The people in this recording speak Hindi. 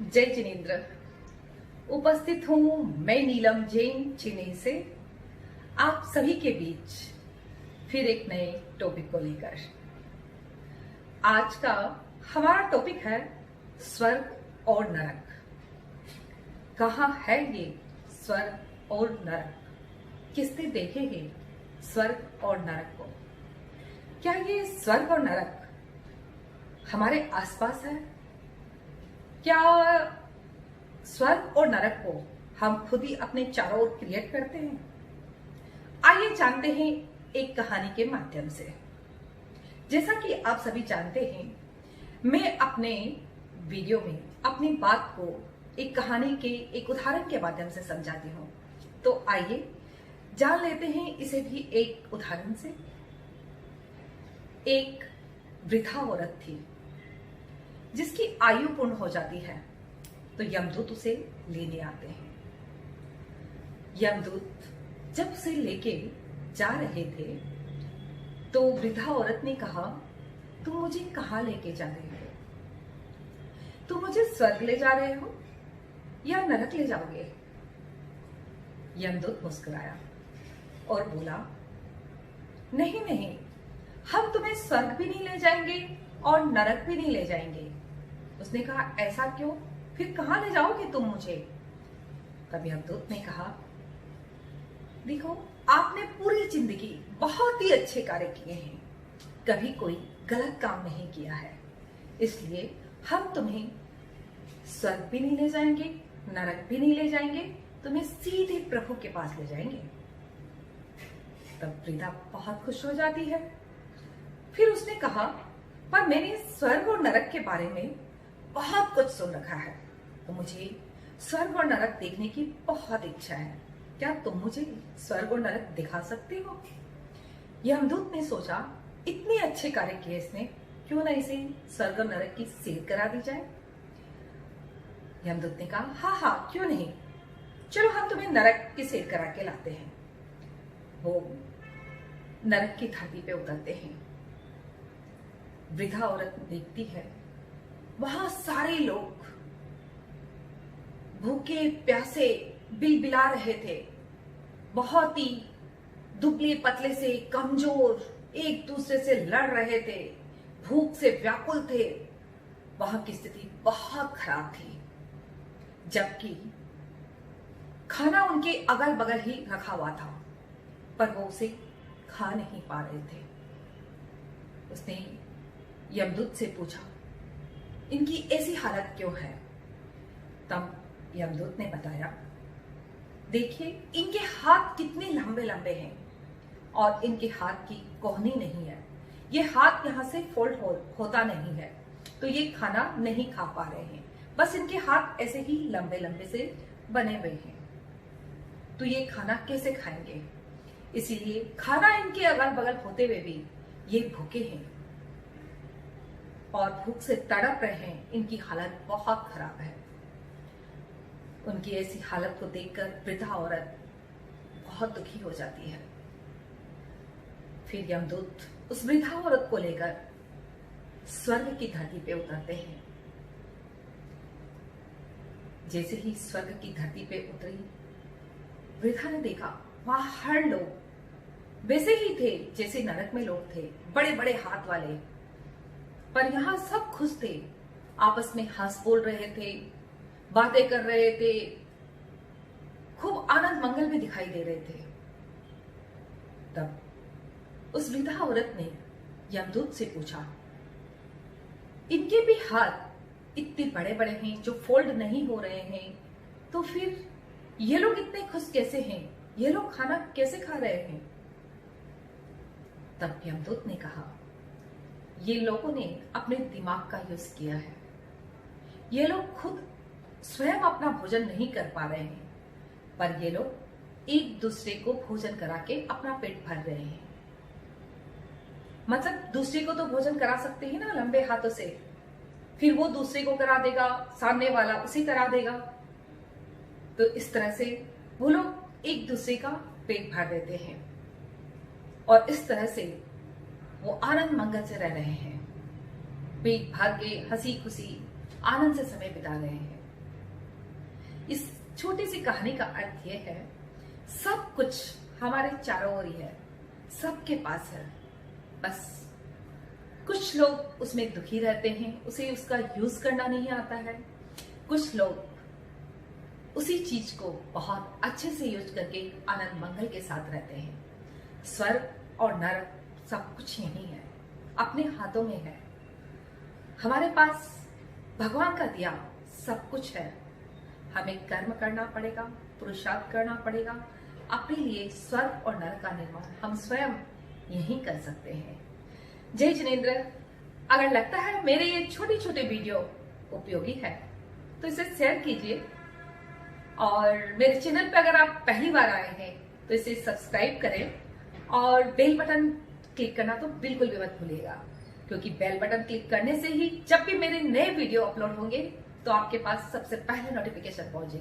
जय जिनेन्द्र। उपस्थित हूं मैं नीलम जैन चेन्नई से आप सभी के बीच फिर एक नए टॉपिक को लेकर। आज का हमारा टॉपिक है स्वर्ग और नरक। कहाँ है ये स्वर्ग और नरक? किसने देखे हैं स्वर्ग और नरक को? क्या ये स्वर्ग और नरक हमारे आसपास है? क्या स्वर्ग और नरक को हम खुद ही अपने चारों ओर क्रिएट करते हैं? आइए जानते हैं एक कहानी के माध्यम से। जैसा कि आप सभी जानते हैं, मैं अपने वीडियो में अपनी बात को एक कहानी के एक उदाहरण के माध्यम से समझाती हूँ। तो आइए जान लेते हैं इसे भी एक उदाहरण से। एक वृद्धा औरत थी जिसकी आयु पूर्ण हो जाती है, तो यमदूत उसे लेने आते हैं। यमदूत जब उसे लेके जा रहे थे तो वृद्धा औरत ने कहा, तुम मुझे कहाँ लेके जा रहे हो? तुम मुझे स्वर्ग ले जा रहे हो या नरक ले जाओगे? यमदूत मुस्कुराया और बोला, नहीं नहीं, हम तुम्हें स्वर्ग भी नहीं ले जाएंगे और नरक भी नहीं ले जाएंगे। उसने कहा, ऐसा क्यों? फिर कहाँ ले जाओगे तुम मुझे? तब यमदूत ने कहा, देखो, आपने पूरी जिंदगी बहुत ही अच्छे कार्य किए हैं, कभी कोई गलत काम नहीं किया है, इसलिए हम तुम्हें स्वर्ग भी नहीं ले जाएंगे, नरक भी नहीं ले जाएंगे, तुम्हें सीधे प्रभु के पास ले जाएंगे। तब वृद्धा बहुत खुश हो जाती है। फिर उसने कहा, पर मैंने स्वर्ग और नरक के बारे में बहुत कुछ सुन रखा है, तो मुझे स्वर्ग और नरक देखने की बहुत इच्छा है। क्या तुम मुझे स्वर्ग और नरक दिखा सकते हो? यमदूत ने सोचा, इतने अच्छे कार्य किए इसने, क्यों ना इसे स्वर्ग और नरक की सैर करा दी जाए। यमदूत ने कहा, हाँ हाँ, क्यों नहीं, चलो हम तुम्हें नरक की सैर करा के लाते हैं। वो नरक की धरती पे उतरते हैं। वृद्धा औरत देखती है, वहां सारे लोग भूखे प्यासे बिलबिला रहे थे, बहुत ही दुबले पतले से कमजोर एक दूसरे से लड़ रहे थे, भूख से व्याकुल थे। वहां की स्थिति बहुत खराब थी, जबकि खाना उनके अगल बगल ही रखा हुआ था, पर वो उसे खा नहीं पा रहे थे। उसने यमदूत से पूछा, इनकी ऐसी हालत क्यों है? तब यमदूत ने बताया, देखिए, इनके हाथ कितने लंबे लंबे हैं और इनके हाथ की कोहनी नहीं है, ये हाथ यहाँ से फोल्ड होता नहीं है, तो ये खाना नहीं खा पा रहे हैं, बस इनके हाथ ऐसे ही लंबे लंबे से बने हुए हैं, तो ये खाना कैसे खाएंगे? इसीलिए खाना इनके अगल बगल होते हुए भी ये भूखे हैं और भूख से तड़प रहे हैं। इनकी हालत बहुत खराब है। उनकी ऐसी हालत को देखकर वृद्धा औरत बहुत दुखी हो जाती है। फिर यमदूत उस वृद्धा औरत को लेकर स्वर्ग की धरती पे उतरते हैं। जैसे ही स्वर्ग की धरती पे उतरी, वृद्धा ने देखा वहां हर लोग वैसे ही थे जैसे नरक में लोग थे, बड़े बड़े हाथ वाले, पर यहां सब खुश थे, आपस में हंस बोल रहे थे, बातें कर रहे थे, खूब आनंद मंगल में दिखाई दे रहे थे। तब उस वृद्धा औरत ने यमदूत से पूछा, इनके भी हाथ इतने बड़े बड़े हैं जो फोल्ड नहीं हो रहे हैं, तो फिर ये लोग इतने खुश कैसे हैं? ये लोग खाना कैसे खा रहे हैं? तब यमदूत ने कहा, ये लोगों ने अपने दिमाग का यूज किया है, ये लोग खुद स्वयं अपना भोजन नहीं कर पा रहे हैं, पर ये लोग एक दूसरे को भोजन करा के अपना पेट भर रहे हैं। मतलब दूसरे को तो भोजन करा सकते हैं ना लंबे हाथों से, फिर वो दूसरे को करा देगा, सामने वाला उसे करा देगा, तो इस तरह से वो लोग एक दूसरे का पेट भर देते हैं और इस तरह से वो आनंद मंगल से रह रहे हैं, पेट भर के हंसी खुशी आनंद से समय बिता रहे हैं। इस छोटी सी कहानी का अर्थ यह है, सब कुछ हमारे चारों ओर ही है, सबके पास है, बस कुछ लोग उसमें दुखी रहते हैं, उसे उसका यूज करना नहीं आता है। कुछ लोग उसी चीज को बहुत अच्छे से यूज करके आनंद मंगल के साथ रहते हैं। स्वर्ग और नरक सब कुछ यही है, अपने हाथों में है। हमारे पास भगवान का दिया सब कुछ है। हमें कर्म करना पड़ेगा, पुरुषार्थ करना पड़ेगा। अपने लिए स्वर्ग और नरक का निर्माण हम स्वयं यही कर सकते हैं। जय जिनेंद्र। अगर लगता है मेरे ये छोटे छोटे वीडियो उपयोगी है तो इसे शेयर कीजिए, और मेरे चैनल पर अगर आप पहली बार आए हैं तो इसे सब्सक्राइब करें और बेल बटन क्लिक करना तो बिल्कुल भी मत भूलिएगा, क्योंकि बेल बटन क्लिक करने से ही जब भी मेरे नए वीडियो अपलोड होंगे तो आपके पास सबसे पहले नोटिफिकेशन पहुंचेगा।